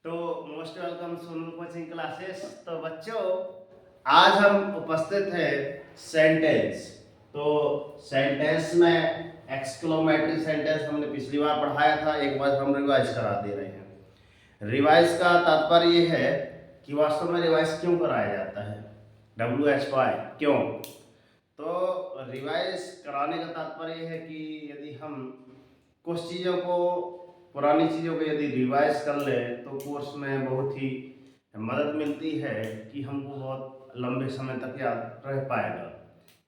तो most welcome Sonu coaching classes. तो बच्चों, आज हम उपस्थित हैं सेंटेंस। तो सेंटेंस में एक्सक्लेमेटरी सेंटेंस हमने पिछली बार पढ़ाया था, एक बार हम रिवाइज करा दे रहे हैं। रिवाइज का तात्पर्य ये है कि वास्तव में रिवाइज क्यों कराया जाता है, WHY क्यों। तो रिवाइज कराने का तात्पर्य यह है कि यदि हम कुछ चीज़ों को, पुरानी चीज़ों को यदि रिवाइज कर लें तो कोर्स में बहुत ही मदद मिलती है कि हमको बहुत लंबे समय तक याद रह पाएगा।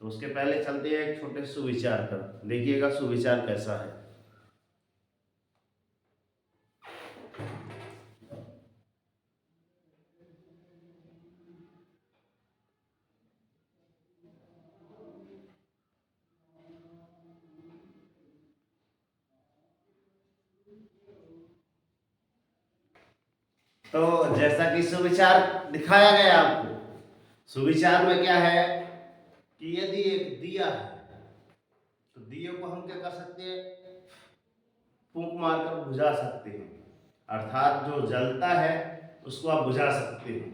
तो उसके पहले चलते हैं एक छोटे सुविचार पर, देखिएगा सुविचार कैसा है। तो जैसा कि सुविचार दिखाया गया आपको, सुविचार में क्या है कि यदि एक दिया है तो दिए को हम क्या कर सकते हैं, फूंक मारकर बुझा सकते हैं। अर्थात जो जलता है उसको आप बुझा सकते हैं।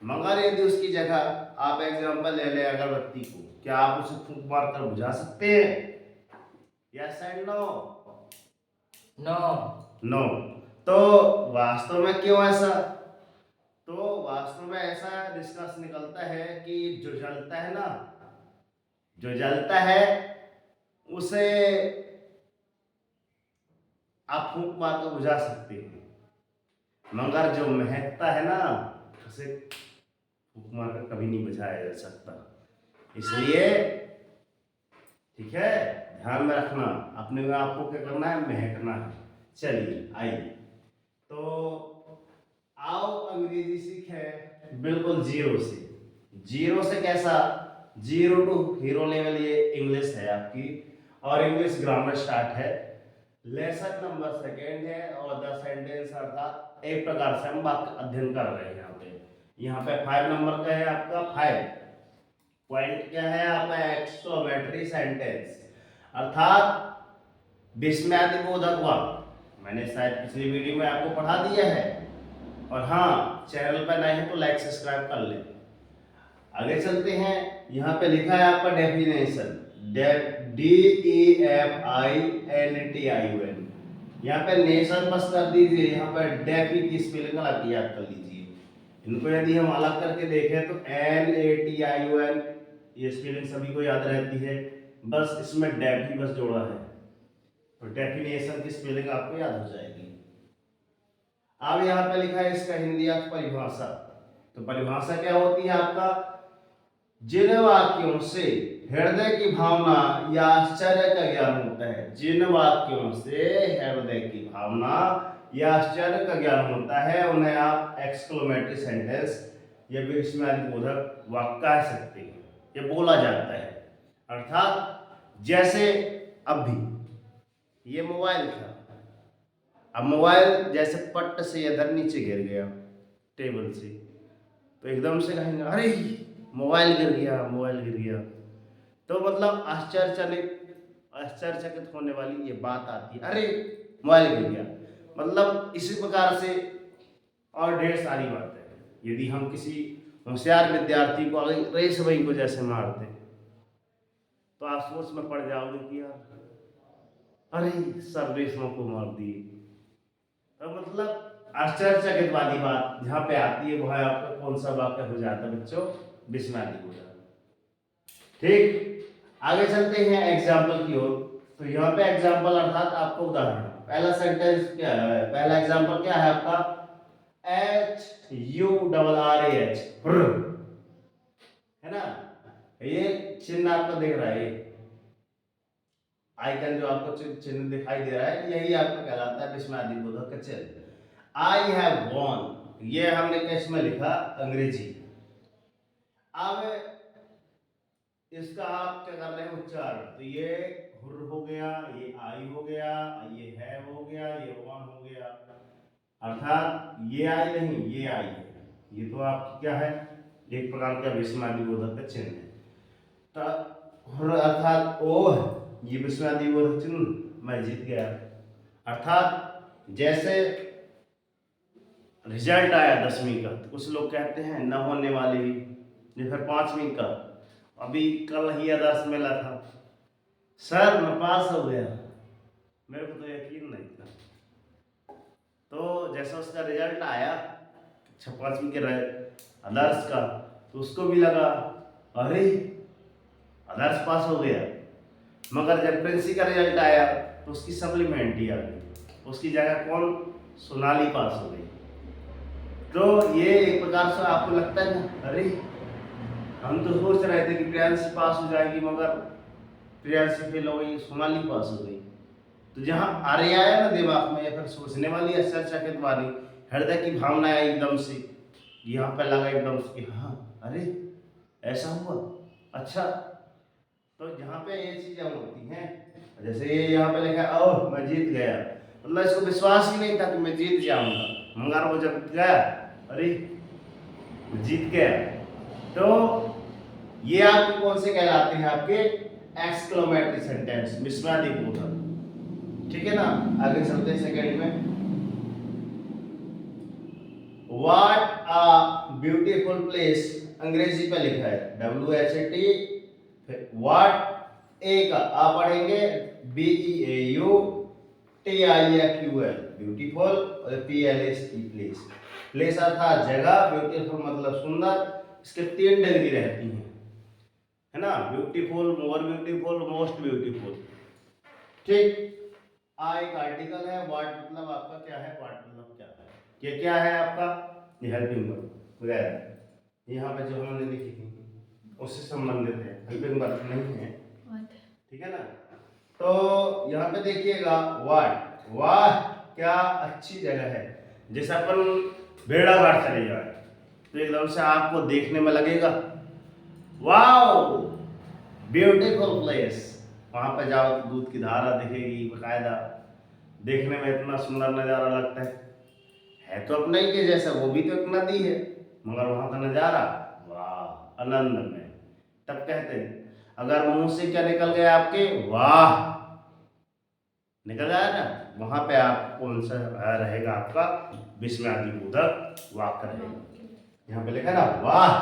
मगर यदि उसकी जगह आप एग्जांपल ले लें अगरबत्ती को, क्या आप उसे फूंक मारकर बुझा सकते हैं? Yes and no? No. No. तो वास्तव में क्यों ऐसा? तो वास्तव में ऐसा निष्कर्ष निकलता है कि जो जलता है ना, जो जलता है उसे आप फूंक मारकर बुझा सकते हैं, मगर जो महकता है ना उसे फूंक मारकर कभी नहीं बुझाया जा सकता। इसलिए ठीक है, ध्यान में रखना, अपने में आपको क्या करना है, महकना है। चलिए आइए, तो आओ अंग्रेजी सीखे बिल्कुल जीरो से। जीरो से कैसा? जीरो टू हीरो लेवल, ये इंग्लिश है आपकी, और इंग्लिश ग्रामर स्टार्ट है। लेसन नंबर सेकेंड है, और द सेंटेंस अर्थात एक प्रकार से हम वाक्य अध्ययन कर रहे हैं। यहाँ पे 5 नंबर का है आपका। 5 पॉइंट क्या है आपका, एक्सक्लेमेटरी सेंटेंस अर्थात विस्मयादिबोधक वाक्य। मैंने शायद पिछली वीडियो में आपको पढ़ा दिया है, और हाँ, चैनल पर नए हैं तो लाइक सब्सक्राइब कर ले। आगे चलते हैं, यहाँ पे लिखा है आपका डेफिनेशन, DEFINITION। यहाँ पे नेशन बस कर दीजिए, यहाँ पर डेफी की स्पेलिंग अलग याद कर लीजिए। इनको यदि हम अलग करके देखें तो NATION, ये स्पेलिंग सभी को याद रहती है, बस इसमें डेफी बस जोड़ा है, तो डेफिनेशन की स्पेलिंग आपको याद हो जाएगी। अब यहाँ पे लिखा है इसका हिंदी अर्थ परिभाषा। तो परिभाषा क्या होती है आपका, जिन वाक्यों से हृदय की भावना या आश्चर्य का ज्ञान होता है, जिन वाक्यों से हृदय की भावना या आश्चर्य का ज्ञान होता है, उन्हें आप एक्सक्लेमेटरी सेंटेंस या विस्मयादिबोधक वाक्य कह सकते हैं, ये बोला जाता है। अर्थात जैसे अभी ये मोबाइल था, अब मोबाइल जैसे पट्ट से इधर नीचे गिर गया टेबल से, तो एकदम से कहेंगे अरे मोबाइल गिर गया, मोबाइल गिर गया। तो मतलब आश्चर्यचकित होने वाली ये बात आती है, अरे मोबाइल गिर गया। मतलब इसी प्रकार से और ढेर सारी बातें हैं। यदि हम किसी होशियार विद्यार्थी को रेस वही को जैसे मारते तो आप सोच में पड़ जाओगे कि यार अरे सर रेशमों को मार दिए। तो मतलब आश्चर्यचकित वाली बात जहाँ पे आती है वह आपका कौन सा वाक्य हो जाता है बच्चों, विस्मयादिबोधक। ठीक, आगे चलते हैं एग्जाम्पल की ओर। तो यहाँ पे एग्जाम्पल अर्थात आपको उदाहरण, पहला सेंटेंस क्या है, पहला एग्जाम्पल क्या है आपका, HURRAH, है ना। ये चिन्ह आपको दिख रहा है, आइकन जो आपको चिन्ह दिखाई दे रहा है, यही आपका कहलाता है विस्मयादिबोधक का चिन्ह। आई हैव वॉन, ये हमने किस में लिखा, अंग्रेजी। अब इसका आप क्या कर रहे हैं, उच्चारण। तो ये हुर हो गया, ये आई हो गया, ये है हो गया, ये वॉन हो गया। अर्थात ये आई नहीं, ये आई है। ये तो आपकी क्या है, एक प्रकार का विस्मयादिबोधक का चिन्ह है। तो हुर अर्थात ओ है, ये विस्मयादिबोधक चिन्ह, मैं जीत गया। अर्थात जैसे रिजल्ट आया 10वीं का, तो कुछ लोग कहते हैं न होने वाली भी। ये फिर 5वीं का, अभी कल ही आदर्श मेला था, सर मैं पास हो गया। मेरे को तो यकीन नहीं था। तो जैसा उसका रिजल्ट आया 5वीं के आदर्श का, तो उसको भी लगा अरे आदर्श पास हो गया। मगर जब प्रिंसी का रिजल्ट आया तो उसकी सप्लीमेंट ही आ गई, उसकी जगह कौन, सोनाली पास हो गई। तो ये एक प्रकार से आपको लगता है ना, अरे हम तो सोच रहे थे कि प्रियांशी पास हो जाएगी, मगर प्रियांशी फेल हो गई, सोनाली पास हो गई। तो जहाँ अरे आया ना दिमाग में, या फिर सोचने वाली आश्चर्यचकित वाली हृदय की भावना आई एकदम से, यहाँ पे लगा एकदम से कि हाँ अरे ऐसा हुआ, अच्छा। तो जहाँ पे ये चीजें होती हैं, जैसे ये यहाँ पे लिखा है ओह मैं जीत गया, मतलब इसको विश्वास ही नहीं था कि मैं जीत जाऊंगा, मगर वो जब गया अरे मैं जीत गया। तो ये आपके कौन से कहलाते हैं, आपके एक्सक्लेमेटरी सेंटेंस, विस्मयादि बोधक। ठीक है ना, आगे चलते हैं सेकंड में। व्हाट अ ब्यूटीफुल प्लेस, अंग्रेजी पे लिखा है WHAT, व्हाट ए का आ पढ़ेंगे BEAUTIFUL ब्यूटीफुल, और PLACE प्लेस, प्लेस अर्थात जगह, ब्यूटीफुल मतलब सुंदर। इसके 3 डिग्री रहती हैं, है ना, beautiful, more beautiful, most beautiful. ठीक, आ एक आर्टिकल है, व्हाट मतलब आपका क्या है, व्हाट मतलब क्या है, ये क्या है आपका, ये हेल्पिंग वर्ब वगैरह, यहाँ पे जो हमने लिखी थी उससे संबंधित है, हेल्पिंग वर्ब नहीं है, ठीक है ना। तो यहाँ पे देखिएगा व्हाट, वाह क्या अच्छी जगह है। जैसे अपन बेड़ा घाट चले जाए तो एकदम से आपको देखने में लगेगा वाओ ब्यूटीफुल प्लेस, वहां पे जाओ तो दूध की धारा दिखेगी बकायदा, देखने में इतना सुंदर नजारा लगता है तो अपने ही के जैसा, वो भी तो एक नदी है, मगर वहां का नजारा वाह आनंद में। तब कहते हैं अगर मुंह से क्या निकल गया आपके, वाह निकल आया ना, वहां पे आप कौन सा रहेगा, आपका विस्मयादि बोधक वाक्य रहेगा। यहाँ पे लिखा ना वाह,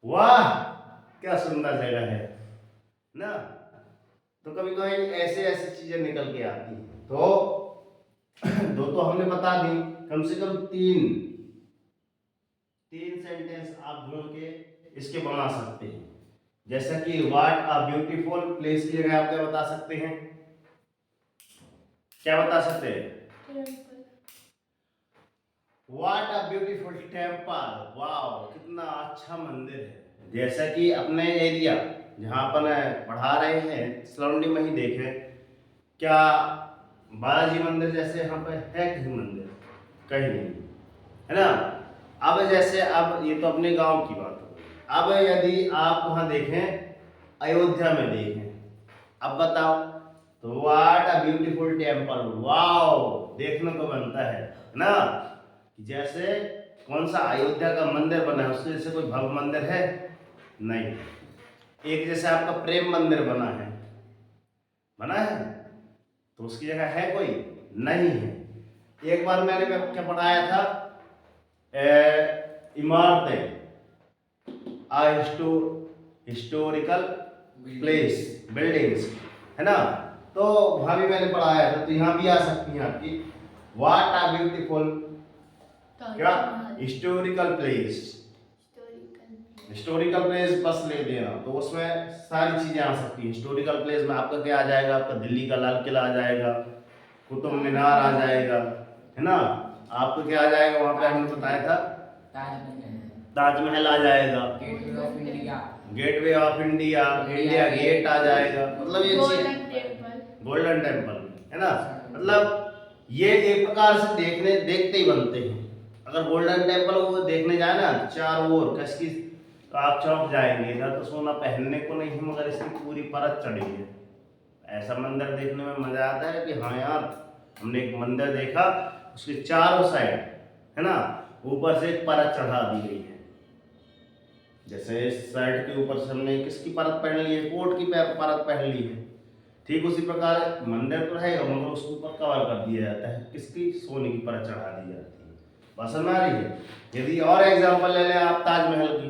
वाह क्या सुंदर जगह है ना। तो कभी कभी ऐसे ऐसे चीजें निकल के आती हैं। तो दो तो हमने बता दी, कम से कम तीन सेंटेंस आप ढूंढ के इसके बना सकते हैं। जैसा कि व्हाट अ ब्यूटीफुल प्लेस की जगह आप क्या बता सकते हैं, क्या बता सकते हैं, what a beautiful temple, wow कितना अच्छा मंदिर है। जैसा कि अपने एरिया जहाँ अपन पढ़ा रहे हैं सराउंडिंग में ही देखें, क्या बालाजी मंदिर जैसे यहाँ पे है कहीं मंदिर, कहीं नहीं, है ना। अब जैसे अब ये तो अपने गांव की बात हो, अब यदि आप वहाँ देखें अयोध्या में देखें, अब बताओ तो what a beautiful temple, wow देखने को बनता है ना। जैसे कौन सा अयोध्या का मंदिर बना है उसके जैसे कोई भव्य मंदिर है नहीं। एक जैसे आपका प्रेम मंदिर बना है तो उसकी जगह है कोई नहीं है। एक बार मैंने क्या पढ़ाया था, इमारतें हिस्टोरिकल प्लेस, बिल्डिंग्स, है ना। तो वहां भी मैंने पढ़ाया था, तो यहाँ भी आ सकती है आपकी व्हाट आर ब्यूटीफुल क्या हिस्टोरिकल प्लेस, हिस्टोरिकल प्लेस बस ले लेना तो उसमें सारी चीजें आ सकती हैं। हिस्टोरिकल प्लेस में आपका क्या आ जाएगा, आपका दिल्ली का लाल किला आ जाएगा, कुतुब मीनार आ जाएगा, है ना। आपको क्या आ जाएगा, वहां पे हमने बताया था ताजमहल आ जाएगा, gateway of India, India gate आ जाएगा, मतलब ये गोल्डन टेम्पल, है ना। मतलब ये एक प्रकार से देखते ही बनते हैं। अगर गोल्डन टेम्पल वो देखने जाए ना चारों ओर कसकी, तो आप चौंक जाएंगे, इधर तो सोना पहनने को नहीं है मगर इसकी पूरी परत चढ़ी है। ऐसा मंदिर देखने में मजा आता है कि हाँ यार हमने एक मंदिर देखा, उसके चारों साइड, है ना, ऊपर से एक परत चढ़ा दी गई है। जैसे शर्ट के ऊपर से हमने किसकी परत पहन ली है, कोट की परत पहन ली है, ठीक उसी प्रकार मंदिर तो रहेगा मगर उसके ऊपर कवर कर दिया जाता है, किसकी, सोने की परत चढ़ा दी जाती है। बात समझ में आ रही है। यदि और एग्जांपल ले लें आप ताजमहल की,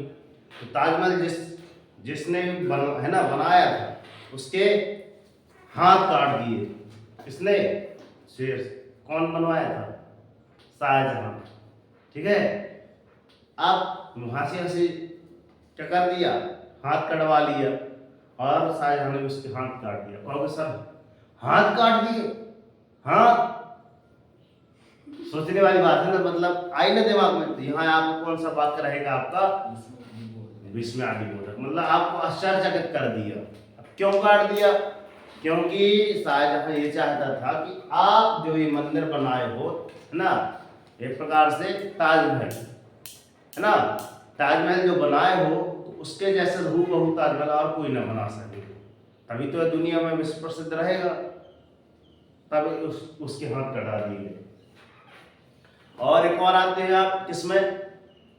तो ताजमहल जिसने है ना बनाया था, उसके हाथ काट दिए। किसने? शेर। कौन बनवाया था? शाहजहां। ठीक है। अब हंसी हंसी क्या कर दिया, हाथ कटवा लिया, और शाहजहां ने उसके हाथ काट दिया। कहोगे सर हाथ काट दिए? हाँ, सोचने वाली बात है ना, मतलब आई ना दिमाग में। तो यहाँ आपको कौन सा वाक्य रहेगा आपका? विस्मयादिबोधक, मतलब आपको आश्चर्यचकित कर दिया। अब क्यों काट दिया? क्योंकि शाहजहां ये चाहता था कि आप जो ये मंदिर बनाए हो, है ना, एक प्रकार से ताजमहल, है ना, ताजमहल जो बनाए हो, तो उसके जैसे हूबहू ताजमहल और कोई ना बना सके, तभी तो दुनिया में विश्व प्रसिद्ध रहेगा। तब उसके हाथ कटा दिए। और एक और आते हैं आप किसमें?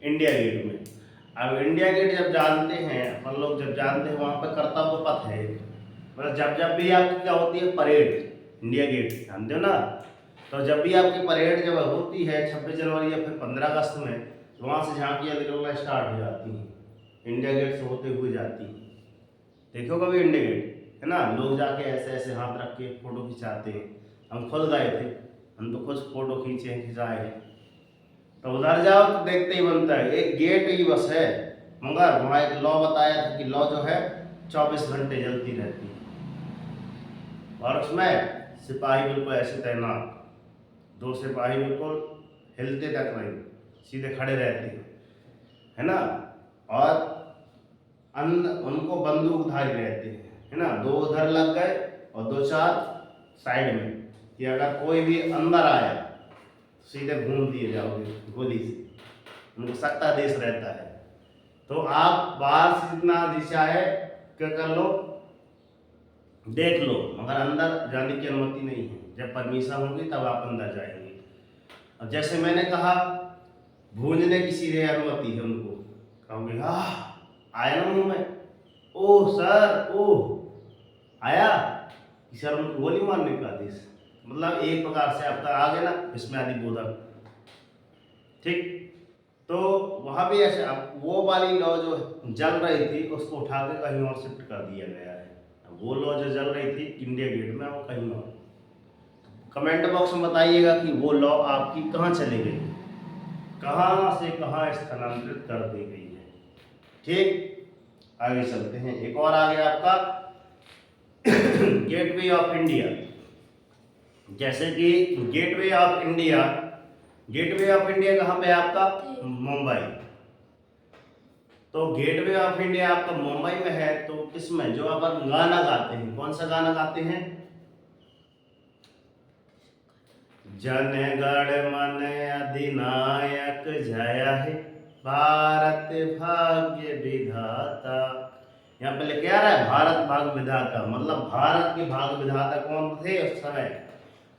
इंडिया गेट में। अब इंडिया गेट जब जानते हैं अपन लोग, जब जानते हैं वहां पर कर्तव्य पथ है, मतलब जब भी आपकी क्या होती है परेड, इंडिया गेट जानते हो ना, तो जब भी आपकी परेड जब होती है 26 जनवरी या फिर 15 अगस्त में, तो वहाँ से झांकियाँ निकलना स्टार्ट हो जाती हैं, इंडिया गेट से होते हुए जाती हैं। देखो कभी इंडिया गेट, है ना, लोग जाके ऐसे ऐसे हाथ रख के फोटो खिंचाते हैं। हम खुद गए थे, हम तो कुछ फोटो खींचे खिंचाए हैं। तो उधर जाओ तो देखते ही बनता है, एक गेट ही बस है, मगर वहाँ एक लॉ बताया था कि लॉ जो है 24 घंटे जलती रहती है, और उसमें सिपाही बिल्कुल ऐसे तैनात, 2 सिपाही बिल्कुल हिलते तक नहीं, सीधे खड़े रहते हैं, है ना, और उनको बंदूकधारी रहते हैं, है ना, 2 उधर लग गए और 2-4 साइड में, कि अगर कोई भी अंदर आया सीधे भून दिए जाओगे गोली से, उनको सख्ता देश रहता है। तो आप बाहर से जितना दिशा है क्या कर लो, देख लो, मगर अंदर जाने की अनुमति नहीं है। जब परमिशन होगी तब आप अंदर जाएंगे। और जैसे मैंने कहा, भूंजने की सीधे अनुमति है उनको। कहोगे आया ना मुंह में, ओह सर ओह आया, सर उनको गोली मारने का आदेश, मतलब एक प्रकार से आपका आ गया ना विस्मयादिबोधक। ठीक, तो वहाँ भी ऐसे अब वो वाली लॉ जो जल रही थी उसको उठा के कहीं और शिफ्ट कर दिया गया है। वो लॉ जो जल रही थी इंडिया गेट में, वो कहीं और। कमेंट बॉक्स में बताइएगा कि वो लॉ आपकी कहाँ चली गई, कहाँ से कहाँ स्थानांतरित कर दी गई है। ठीक, आगे चलते हैं। एक और आ गया आपका गेटवे ऑफ इंडिया। जैसे कि gateway of India, gateway of India कहाँ पे है आपका? मुंबई। तो गेटवे ऑफ इंडिया आपका मुंबई में है, तो किसमें? जो अपन गाना गाते हैं, कौन सा गाना गाते हैं? जन गण मन अधिनायक जय हे भारत भाग्य विधाता। यहाँ पे लिखे आ रहा है भारत भाग्य विधाता, मतलब भारत के भाग्य विधाता कौन थे उस समय?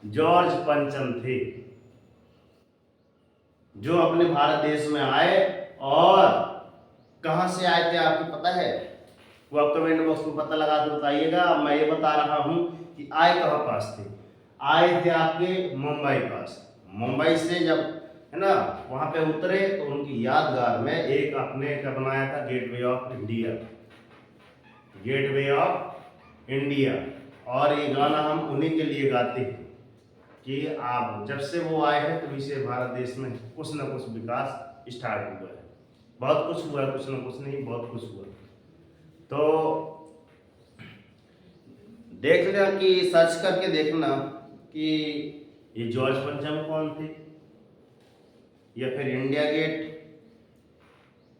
जॉर्ज पंचम थे, जो अपने भारत देश में आए। और कहां से आए थे आपको पता है? वो आप कमेंट बॉक्स में पता लगा के बताइएगा। मैं ये बता रहा हूं कि आए कहां पास थे। आए थे आपके मुंबई पास। मुंबई से जब, है ना, वहां पे उतरे तो उनकी यादगार में एक अपने का बनाया था gateway of India, gateway of India. और ये गाना हम उन्हीं के लिए गाते हैं कि आप जब से वो आए हैं तभी से भारत देश में कुछ ना कुछ विकास स्टार्ट हुआ है। बहुत कुछ हुआ है, कुछ ना कुछ नहीं, बहुत कुछ हुआ। तो देख लेना कि सर्च करके देखना कि ये जॉर्ज पंचम कौन थे, या फिर इंडिया गेट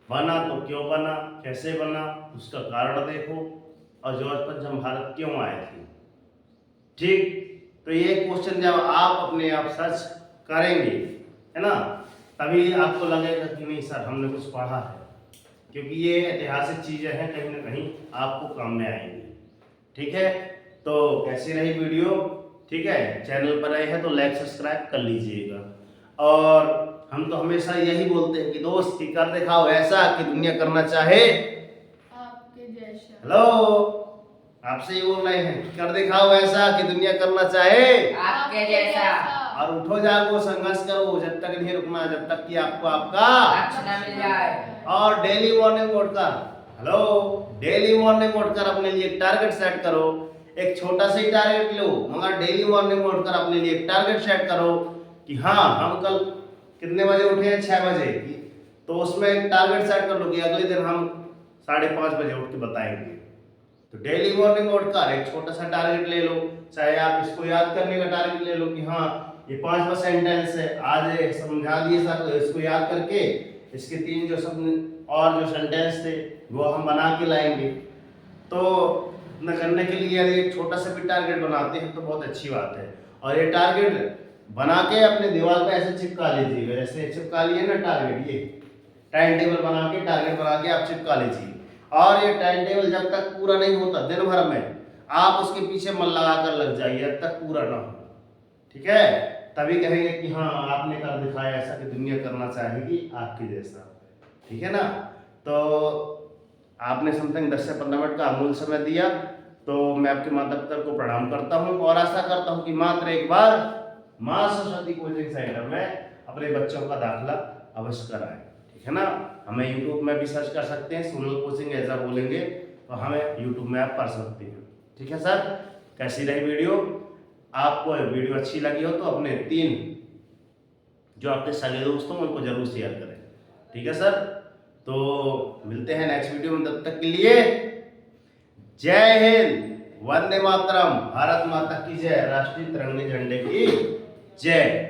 बना तो क्यों बना, कैसे बना, उसका कारण देखो, और जॉर्ज पंचम भारत क्यों आए थे। ठीक, तो ये क्वेश्चन जब आप अपने आप सर्च करेंगे, है ना, तभी आपको लगेगा कि नहीं सर हमने कुछ पढ़ा है, क्योंकि ये ऐतिहासिक चीजें हैं, कहीं ना कहीं आपको काम में आएंगी। ठीक है, तो कैसी रही वीडियो? ठीक है, चैनल पर आए हैं तो लाइक सब्सक्राइब कर लीजिएगा। और हम तो हमेशा यही बोलते हैं कि दोस्त की कर दिखाओ ऐसा कि दुनिया करना चाहे आपके जैसा। हेलो, आपसे ही बोल रहे हैं, कर दिखाओ ऐसा कि दुनिया करना चाहे आपके जैसा। और उठो जागो, संघर्ष करो, जब तक नहीं रुकना, जब तक कि आपको आपका लक्ष्य ना मिल जाए। और डेली मॉर्निंग उठकर, हेलो, डेली मॉर्निंग उठकर अपने लिए एक टारगेट सेट करो। एक छोटा सा ही टारगेट लो, मगर डेली मॉर्निंग उठकर अपने लिए एक टारगेट सेट करो कि हाँ हम कल कितने बजे उठे हैं, 6 बजे, तो उसमें एक टारगेट सेट कर लो कि अगले दिन हम 5:30 बजे उठ के बताएंगे। तो डेली मॉर्निंग उठकर एक छोटा सा टारगेट ले लो, चाहे आप इसको याद करने का टारगेट ले लो कि हाँ ये 5वां सेंटेंस है, आज समझा दिए सर, तो इसको याद करके इसके 3 जो सब और जो सेंटेंस थे वो हम बना के लाएंगे। तो न करने के लिए यदि एक छोटा सा भी टारगेट बनाते हैं तो बहुत अच्छी बात है। और ये टारगेट बना के अपने दीवार पे ऐसे चिपका लीजिएगा, जैसे चिपका लिए ना टारगेट, ये टाइम टेबल बना के टारगेट बना के आप चिपका लीजिए। और ये टाइम टेबल जब तक पूरा नहीं होता दिन भर में, आप उसके पीछे मन लगा कर लग जाइए जब तक पूरा ना हो, ठीक है? तभी कहेंगे कि हाँ आपने कर दिखाया ऐसा कि दुनिया करना चाहेगी आपके जैसा, ठीक है ना? तो आपने समथिंग 10 से 15 मिनट का अमूल्य समय दिया, तो मैं आपके माता पिता को प्रणाम करता हूँ और आशा करता हूँ कि मात्र एक बार माँ सरस्वती कोचिंग सेंटर में अपने बच्चों का दाखिला अवश्य कराएं, ठीक है ना? हमें यूट्यूब में भी सर्च कर सकते हैं, सोनल कोचिंग ऐसा बोलेंगे तो हमें यूट्यूब में आप पढ़ सकते हैं, ठीक है सर? कैसी रही वीडियो? आपको वीडियो अच्छी लगी हो तो अपने 3 जो आपके सगे दोस्त हों उनको जरूर शेयर करें, ठीक है सर? तो मिलते हैं नेक्स्ट वीडियो में, तब तक के लिए जय हिंद, वंदे मातरम, भारत माता की जय, राष्ट्रीय तिरंगे झंडे की जय।